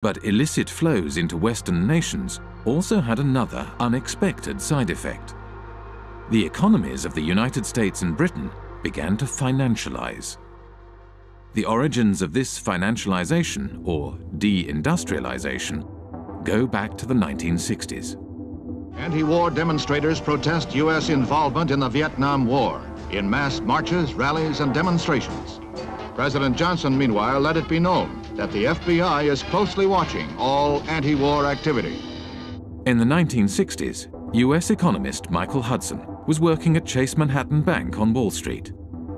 But illicit flows into Western nations also had another unexpected side effect. The economies of the United States and Britain began to financialize. The origins of this financialization, or de-industrialization, go back to the 1960s. Anti-war demonstrators protest U.S. involvement in the Vietnam War in mass marches, rallies, and demonstrations. President Johnson, meanwhile, let it be known that the FBI is closely watching all anti-war activity. In the 1960s, U.S. economist Michael Hudson was working at Chase Manhattan Bank on Wall Street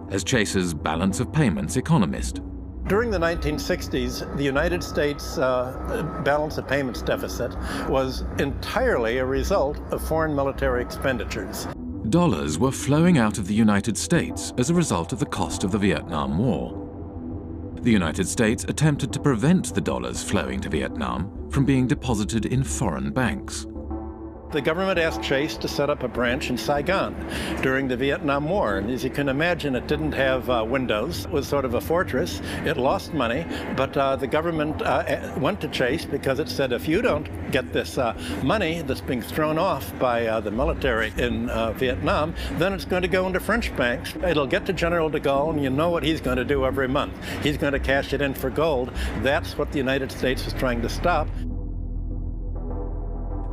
as Chase's balance of payments economist. During the 1960s, the United States balance of payments deficit was entirely a result of foreign military expenditures. Dollars were flowing out of the United States as a result of the cost of the Vietnam War. The United States attempted to prevent the dollars flowing to Vietnam from being deposited in foreign banks. The government asked Chase to set up a branch in Saigon during the Vietnam War. And as you can imagine, it didn't have windows. It was sort of a fortress. It lost money, but the government went to Chase because it said, if you don't get this money that's being thrown off by the military in Vietnam, then it's going to go into French banks. It'll get to General de Gaulle, and you know what he's going to do every month. He's going to cash it in for gold. That's what the United States was trying to stop.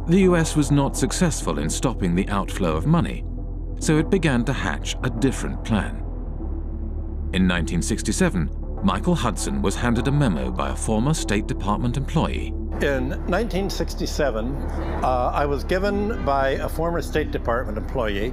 The US was not successful in stopping the outflow of money, so it began to hatch a different plan. In 1967, Michael Hudson was handed a memo by a former State Department employee. In 1967, I was given by a former State Department employee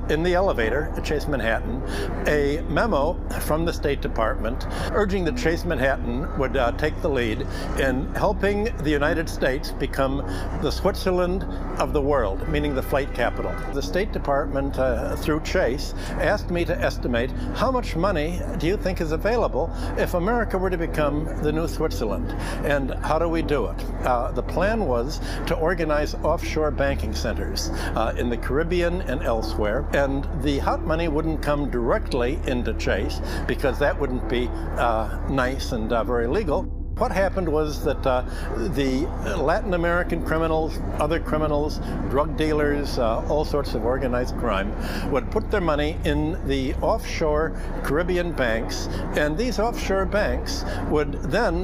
in the elevator at Chase Manhattan a memo from the State Department urging that Chase Manhattan would take the lead in helping the United States become the Switzerland of the world, meaning the flight capital. The State Department, through Chase, asked me to estimate how much money do you think is available if America were to become the new Switzerland, and how do we do it? The plan was to organize offshore banking centers in the Caribbean and elsewhere, and the hot money wouldn't come directly into Chase because that wouldn't be nice and very legal. What happened was that the Latin American criminals, other criminals, drug dealers, all sorts of organized crime, would put their money in the offshore Caribbean banks, and these offshore banks would then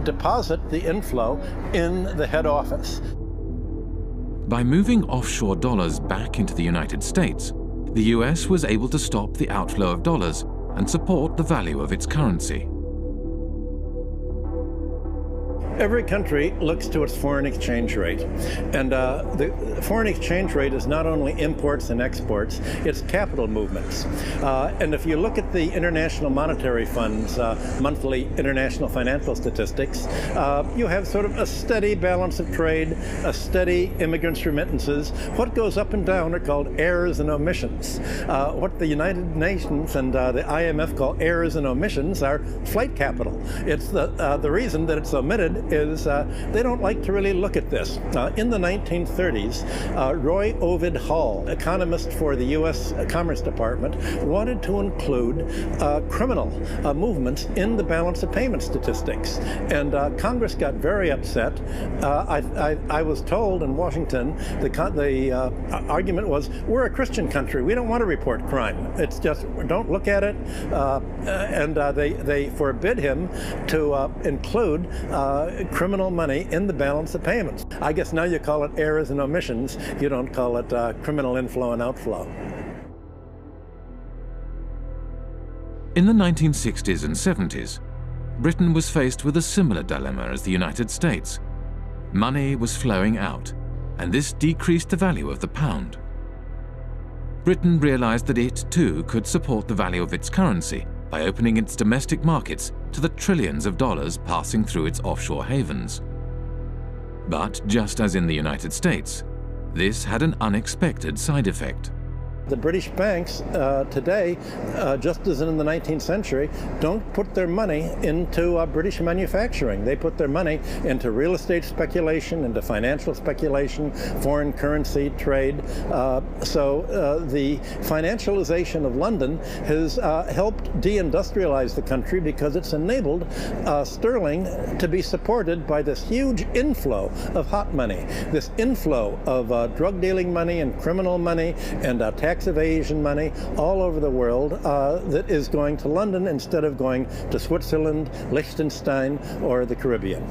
deposit the inflow in the head office. By moving offshore dollars back into the United States, the US was able to stop the outflow of dollars and support the value of its currency. Every country looks to its foreign exchange rate, and the foreign exchange rate is not only imports and exports, it's capital movements. And if you look at the International Monetary Fund's monthly international financial statistics, you have sort of a steady balance of trade, a steady immigrants' remittances. What goes up and down are called errors and omissions. What the United Nations and the IMF call errors and omissions are flight capital. It's the reason that it's omitted is they don't like to really look at this. In the 1930s, Roy Ovid Hall, economist for the U.S. Commerce Department, wanted to include criminal movements in the balance of payment statistics. And Congress got very upset. I was told in Washington, the argument was, we're a Christian country. We don't want to report crime. It's just, don't look at it. And they forbid him to include criminal money in the balance of payments. I guess now you call it errors and omissions. You don't call it criminal inflow and outflow. In the 1960s and 70s, Britain was faced with a similar dilemma as the United States. Money was flowing out, and this decreased the value of the pound. Britain realized that it, too, could support the value of its currency by opening its domestic markets to the trillions of dollars passing through its offshore havens. But just as in the United States, this had an unexpected side effect. The British banks today, just as in the 19th century, don't put their money into British manufacturing. They put their money into real estate speculation, into financial speculation, foreign currency trade. So the financialization of London has helped deindustrialize the country because it's enabled sterling to be supported by this huge inflow of hot money, this inflow of drug dealing money and criminal money and tax evasion money all over the world that is going to London instead of going to Switzerland, Liechtenstein, or the Caribbean.